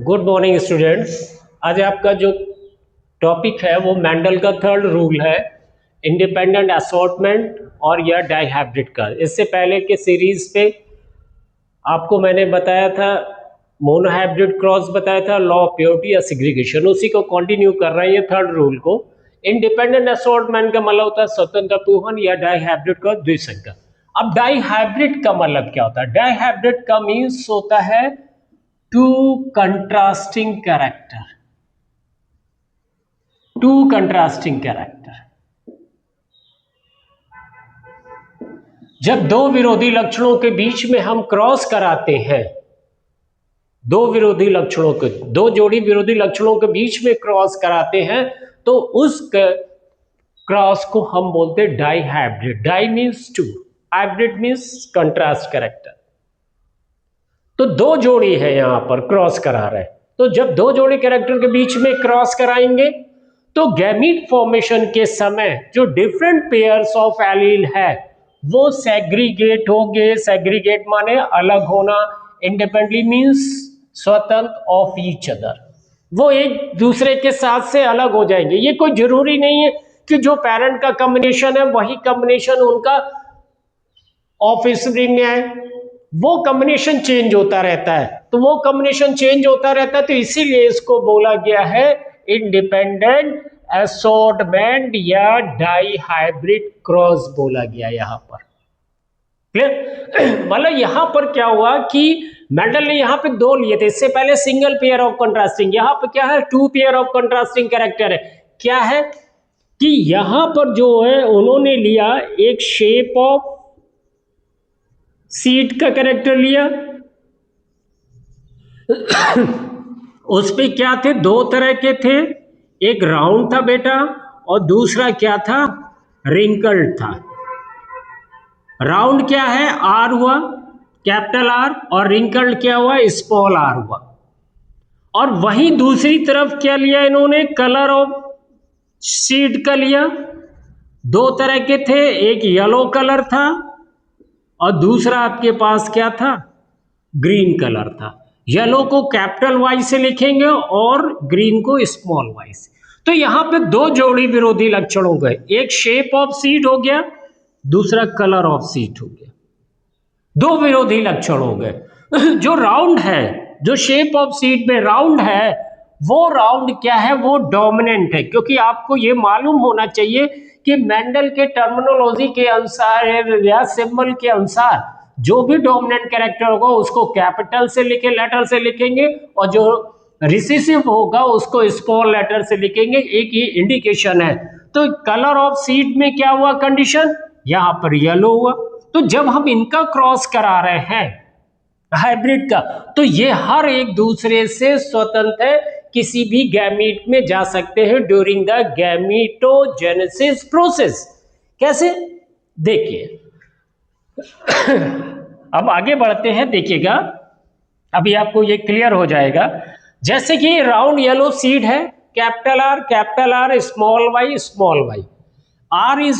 Good morning students. आज आपका जो टॉपिक है वो मेंडल का थर्ड रूल है, इंडिपेंडेंट असॉर्टमेंट और या डाइहाइब्रिड का। इससे पहले के सीरीज पे आपको मैंने बताया था मोनोहाइब्रिड क्रॉस बताया था, लॉ ऑफ प्योरिटी या सिग्रीगेशन, उसी को कंटिन्यू कर रहे हैं ये थर्ड रूल को। इंडिपेंडेंट असॉर्टमेंट का मतलब होता है स्वतंत्र पूहन या डाइहाइब्रिड का द्विसंकर। अब डाइहाइब्रिड का मतलब क्या होता है? डाइहाइब्रिड का मीन्स होता है two contrasting character, two contrasting character. जब दो विरोधी लक्षणों के बीच में हम क्रॉस कराते हैं, दो विरोधी लक्षणों के, दो जोड़ी विरोधी लक्षणों के बीच में क्रॉस कराते हैं तो उस क्रॉस को हम बोलते हैं dihybrid. Di means two, hybrid means contrast character. तो दो जोड़ी है यहां पर क्रॉस करा रहे हैं, तो जब दो जोड़ी कैरेक्टर के बीच में क्रॉस कराएंगे तो गैमीट फॉर्मेशन के समय जो डिफरेंट पेयर्स ऑफ एलील है वो सेग्रीगेट होंगे। सेग्रीगेट माने अलग होना, इंडिपेंडेंटली मीन्स स्वतंत्र ऑफ ईच अदर, वो एक दूसरे के साथ से अलग हो जाएंगे। ये कोई जरूरी नहीं है कि जो पेरेंट का कॉम्बिनेशन है वही कॉम्बिनेशन उनका ऑफस्प्रिंग है, वो कॉम्बिनेशन चेंज होता रहता है। तो वो कॉम्बिनेशन चेंज होता रहता है, तो इसीलिए इसको बोला गया है इंडिपेंडेंट असॉर्टमेंट या डाइहाइब्रिड क्रॉस बोला गया यहां पर। क्लियर? मतलब यहां पर क्या हुआ कि मेंडल ने यहां पे दो लिए थे, इससे पहले सिंगल पेयर ऑफ कंट्रास्टिंग, यहां पर क्या है two pair of contrasting character है। क्या है कि यहां पर जो है उन्होंने लिया एक शेप ऑफ सीट का कैरेक्टर लिया, उस पे क्या थे, दो तरह के थे, एक राउंड था बेटा और दूसरा क्या था, रिंकल्ड था। राउंड क्या है, आर हुआ कैपिटल आर, और रिंकल्ड क्या हुआ, स्मॉल आर हुआ। और वहीं दूसरी तरफ क्या लिया इन्होंने, कलर ऑफ सीड का लिया। दो तरह के थे, एक येलो कलर था और दूसरा आपके पास क्या था, ग्रीन कलर था। येलो को कैपिटल वाई से लिखेंगे और ग्रीन को स्मॉल वाई से। तो यहां पे दो जोड़ी विरोधी लक्षण हो गए, एक शेप ऑफ सीड हो गया, दूसरा कलर ऑफ सीड हो गया। दो विरोधी लक्षण हो गए। जो राउंड है, जो शेप ऑफ सीड में राउंड है, वो राउंड क्या है, वो डोमिनेंट है। क्योंकि आपको ये मालूम होना चाहिए कि मेंडल के टर्मिनोलॉजी के अनुसार या सिंबल के अनुसार जो भी डोमिनेंट कैरेक्टर होगा उसको कैपिटल से लिखे, लेटर से लिखेंगे, और जो रिसेसिव होगा उसको स्मॉल लेटर से लिखेंगे। एक ये इंडिकेशन है। तो कलर ऑफ सीड में क्या हुआ कंडीशन, यहां पर येलो हुआ। तो जब हम इनका क्रॉस करा रहे हैं हाइब्रिड का, तो ये हर एक दूसरे से स्वतंत्र है, किसी भी गैमीट में जा सकते हैं ड्यूरिंग द गैमीटोजेनेसिस प्रोसेस। कैसे, देखिए अब आगे बढ़ते हैं, देखिएगा अभी आपको ये क्लियर हो जाएगा। जैसे कि राउंड येलो सीड है, capital R small Y, R is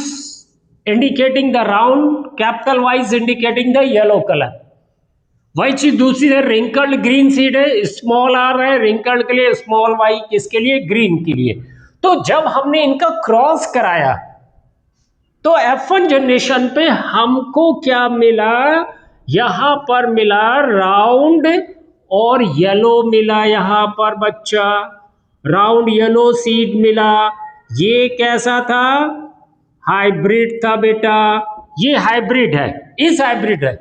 indicating the round, capital Y is indicating the yellow colour. वही चीज दूसरी है, रिंकल्ड ग्रीन सीड है, स्मॉल आर है रिंकल्ड के लिए, स्मॉल वाई किसके लिए, ग्रीन के लिए। तो जब हमने इनका क्रॉस कराया तो F1 जनरेशन पे हमको क्या मिला, यहां पर मिला राउंड और येलो मिला, यहां पर बच्चा राउंड येलो सीड मिला। ये कैसा था, हाइब्रिड था बेटा, ये हाइब्रिड है, इस हाइब्रिड है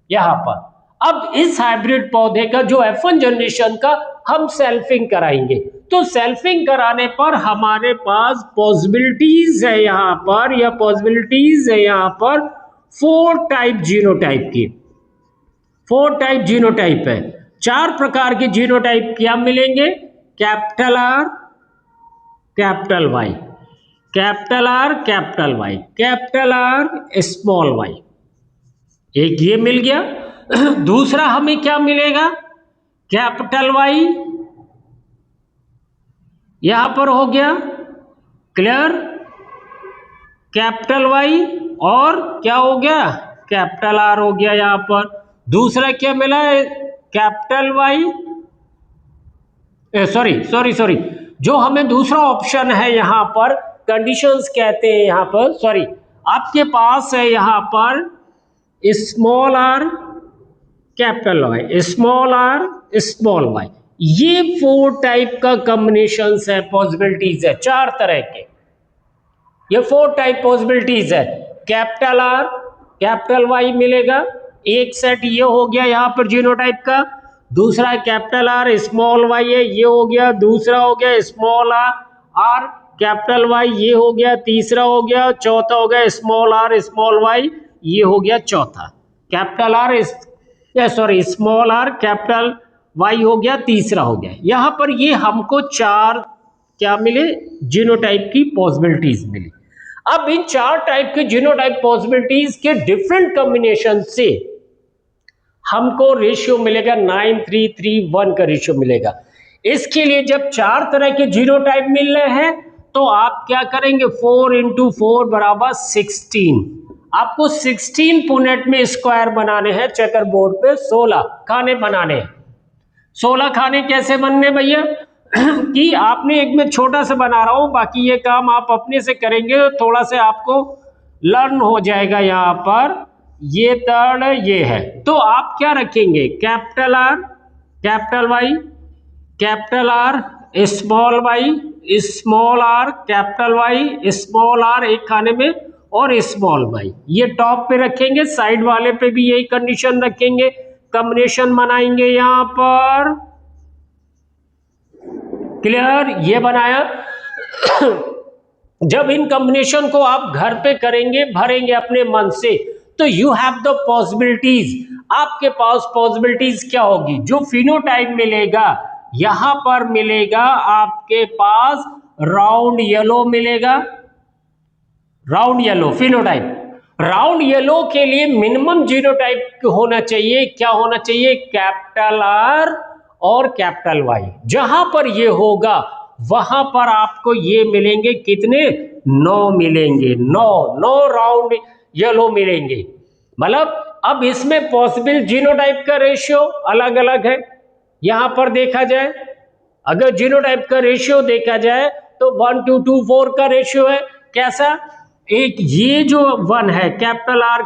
यहां पर। अब इस हाइब्रिड पौधे का जो F1 जनरेशन का हम सेल्फिंग कराएंगे, तो सेल्फिंग कराने पर हमारे पास पॉसिबिलिटीज है यहां पर, या पॉसिबिलिटीज है यहां पर फोर टाइप जीनोटाइप की। फोर टाइप जीनोटाइप है, चार प्रकार के जीनोटाइप क्या मिलेंगे, capital R capital Y, capital R capital Y, capital R small Y, एक ये मिल गया। दूसरा हमें क्या मिलेगा, कैपिटल वाई यहां पर हो गया, क्लियर, कैपिटल वाई और क्या हो गया, कैपिटल आर हो गया यहां पर। दूसरा क्या मिला है, कैपिटल वाई सॉरी, जो हमें दूसरा ऑप्शन है यहाँ पर कंडीशंस कहते हैं, यहाँ पर सॉरी, आपके पास है यहाँ पर small R capital Y, small R small Y, ये 4 टाइप का कॉम्बिनेशंस है, पॉसिबिलिटीज है, 4 तरह के, ये 4 टाइप पॉसिबिलिटीज है। कैपिटल आर कैपिटल वाई मिलेगा, एक सेट ये हो गया यहाँ पर जीनोटाइप का, दूसरा कैपिटल आर स्मॉल वाई है, ये हो गया, दूसरा हो गया स्मॉल आर कैपिटल वाई, ये हो गया, तीसरा हो गया, चौथा हो गया स्मॉल आर स्मॉल वाई, ये हो गया चौथा। Capital R sorry small R capital Y हो गया, तीसरा हो गया। यहाँ पर ये हमको 4 क्या मिले, जीनोटाइप की पॉसिबिलिटीज मिली। अब इन 4 टाइप के जीनोटाइप पॉसिबिलिटीज के डिफरेंट कॉम्बिनेशन से हमको रेशियो मिलेगा 9331 का रेशियो मिलेगा। इसके लिए जब 4 तरह के जीनोटाइप मिल रहे हैं तो आप क्या करेंगे, 4 × 4 बराबर 16। आपको 16 पुनेट में स्क्वायर बनाने हैं, चेकर बोर्ड पे 16 खाने बनाने हैं। 16 खाने कैसे बनने भैया कि आपने एक में छोटा सा बना रहा हूं, बाकी ये काम आप अपने से करेंगे तो थोड़ा सा आपको लर्न हो जाएगा। यहाँ पर ये थर्ड ये है, तो आप क्या रखेंगे, capital R capital Y, capital R small Y, small R capital Y, small R एक खाने में और स्मॉल वाई, ये टॉप पे रखेंगे। साइड वाले पे भी यही कंडीशन रखेंगे, कॉम्बिनेशन बनाएंगे यहाँ पर। क्लियर, ये बनाया। जब इन कॉम्बिनेशन को आप घर पे करेंगे, भरेंगे अपने मन से, तो यू हैव द पॉसिबिलिटीज। आपके पास पॉसिबिलिटीज क्या होगी, जो फिनोटाइप मिलेगा यहां पर मिलेगा आपके पास राउंड येलो मिलेगा, round yellow phenotype. Round yellow के लिए मिनिमम जीनोटाइप होना चाहिए, क्या होना चाहिए, कैपिटल आर और कैपिटल वाई। जहां पर ये होगा वहां पर आपको ये मिलेंगे कितने, 9 मिलेंगे, 9 राउंड येलो मिलेंगे। मतलब अब इसमें पॉसिबल जीनोटाइप का रेशियो अलग अलग है। यहां पर देखा जाए, अगर जीनोटाइप का रेशियो देखा जाए तो 1:4 का रेशियो है। कैसा, एक ये जो 1 है, कैपिटल आर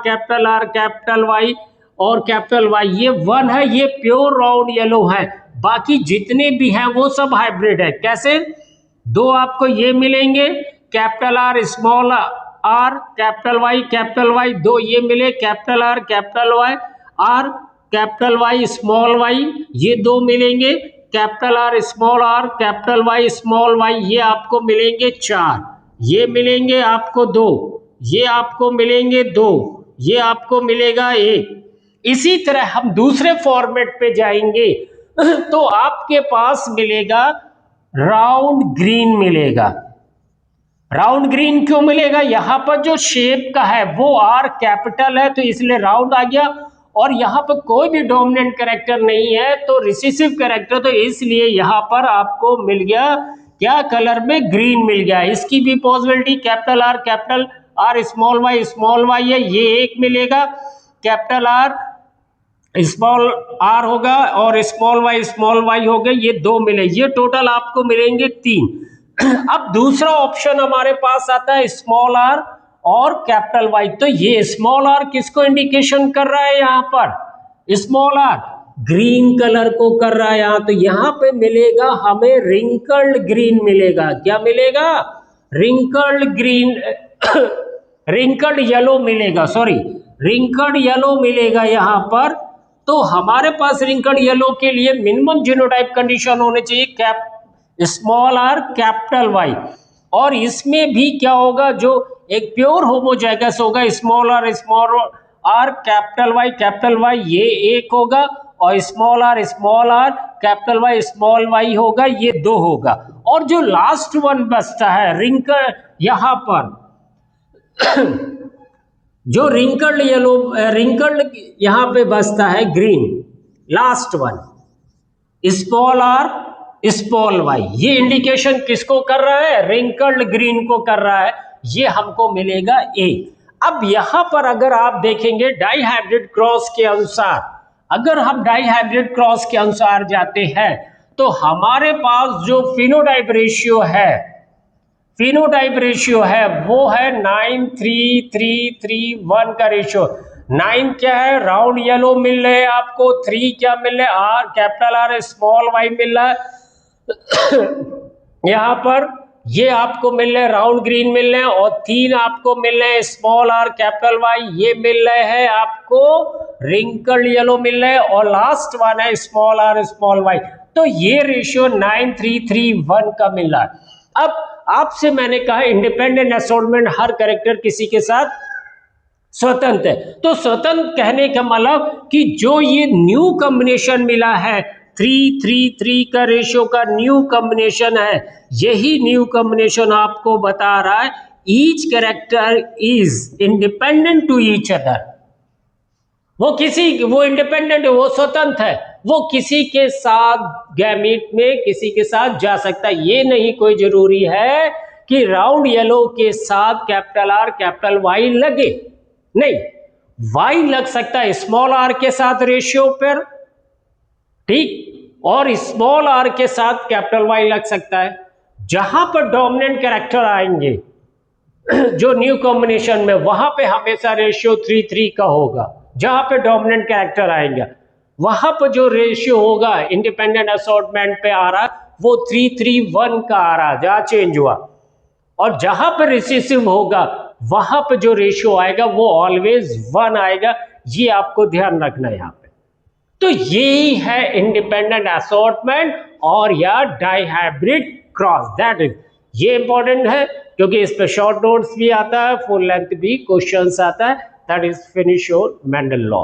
कैपिटल वाई और कैपिटल वाई, ये 1 है, ये प्योर राउंड येलो है। बाकी जितने भी हैं वो सब हाइब्रिड है। कैसे, 2 आपको ये मिलेंगे, capital R small R capital Y 2 ये मिले, capital R capital Y small Y, ये 2 मिलेंगे, capital R capital Y small Y, ये आपको मिलेंगे 4, ये मिलेंगे आपको 2, ये आपको मिलेंगे 2, ये आपको मिलेगा 1। इसी तरह हम दूसरे फॉर्मेट पे जाएंगे तो आपके पास मिलेगा राउंड ग्रीन मिलेगा। राउंड ग्रीन क्यों मिलेगा, यहां पर जो शेप का है वो आर कैपिटल है तो इसलिए राउंड आ गया, और यहां पर कोई भी डोमिनेंट कैरेक्टर नहीं है तो रिसेसिव कैरेक्टर, तो इसलिए यहां पर आपको मिल गया क्या, कलर में ग्रीन मिल गया। इसकी भी possibility capital R small Y है, ये 1 मिलेगा, कैपिटल आर स्मॉल आर होगा और स्मॉल वाई हो गए, ये 2 मिले, ये टोटल आपको मिलेंगे 3। अब दूसरा ऑप्शन हमारे पास आता है स्मॉल आर और कैपिटल वाई। तो ये स्मॉल आर किसको इंडिकेशन कर रहा है, यहां पर स्मॉल आर ग्रीन कलर को कर रहा है यहां, तो यहां पे मिलेगा हमें रिंकल्ड ग्रीन मिलेगा। क्या मिलेगा, रिंकल्ड ग्रीन रिंकल्ड येलो मिलेगा, सॉरी रिंकल्ड येलो मिलेगा यहां पर। तो हमारे पास रिंकल्ड येलो के लिए मिनिमम जीनोटाइप कंडीशन होने चाहिए cap small R capital Y, और इसमें भी क्या होगा, जो एक प्योर होमोजाइगस होगा, स्मॉल आर कैपिटल वाई ये 1 होगा, और small R capital Y small Y होगा, ये 2 होगा। और जो लास्ट वन बचता है रिंकल, यहां पर जो रिंकल्ड येलो रिंकल्ड यहां पे बचता है green, last one small R small Y, ये इंडिकेशन किसको कर रहा है, रिंकल्ड ग्रीन को कर रहा है, ये हमको मिलेगा 1। अब यहां पर अगर आप देखेंगे डाईहाइब्रिड क्रॉस के अनुसार, अगर हम डाईहाइब्रिड क्रॉस के अनुसार जाते हैं तो हमारे पास जो फिनोटाइप रेशियो है वो है 9:3:3:1 का रेशियो। 9 क्या है, राउंड येलो मिल रहे हैं आपको, 3 क्या मिल रहे हैं, R capital R small Y मिल रहा है यहाँ पर, ये आपको मिल रहे हैं राउंड ग्रीन मिल रहे हैं, और 3 आपको मिल रहे हैं स्मॉल आर कैपिटल वाई, ये मिल रहे हैं आपको रिंकल्ड येलो मिल रहे हैं, और लास्ट वन है स्मॉल आर स्मॉल वाई। तो ये रेशियो 9:3:3:1 का मिल रहा है। अब आपसे मैंने कहा इंडिपेंडेंट असॉर्टमेंट, हर कैरेक्टर किसी के साथ स्वतंत्र है। तो स्वतंत्र कहने का मतलब कि जो ये न्यू कॉम्बिनेशन मिला है 3:3:3 का रेशियो का न्यू कॉम्बिनेशन है, यही न्यू कॉम्बिनेशन आपको बता रहा है each character is independent to each other. वो इंडिपेंडेंट है, वो स्वतंत्र है, वो किसी के साथ गैमीट में किसी के साथ जा सकता है। ये नहीं कोई जरूरी है कि राउंड येलो के साथ कैपिटल आर कैपिटल वाई लगे, नहीं, वाई लग सकता है स्मॉल आर के साथ रेशियो पर, ठीक, और स्मॉल आर के साथ कैपिटल वाई लग सकता है। जहां पर डोमिनेंट कैरेक्टर आएंगे जो न्यू कॉम्बिनेशन में, वहां पे हमेशा रेशियो 3:3 का होगा। जहां पे डोमिनेंट कैरेक्टर आएंगे वहां पर जो रेशियो होगा इंडिपेंडेंट असॉर्टमेंट पे आ रहा वो 3:3:1 का आ रहा, जहां चेंज हुआ। और जहां पर रिसेसिव होगा वहां पर जो रेशियो आएगा वो ऑलवेज 1 आएगा। ये आपको ध्यान रखना है यहां पे। तो यही है इंडिपेंडेंट असॉर्टमेंट और या डाइहाइब्रिड क्रॉस, दैट इज, ये इंपॉर्टेंट है क्योंकि इस पे शॉर्ट नोट्स भी आता है, फुल लेंथ भी क्वेश्चंस आता है। That is finish your Mendel law.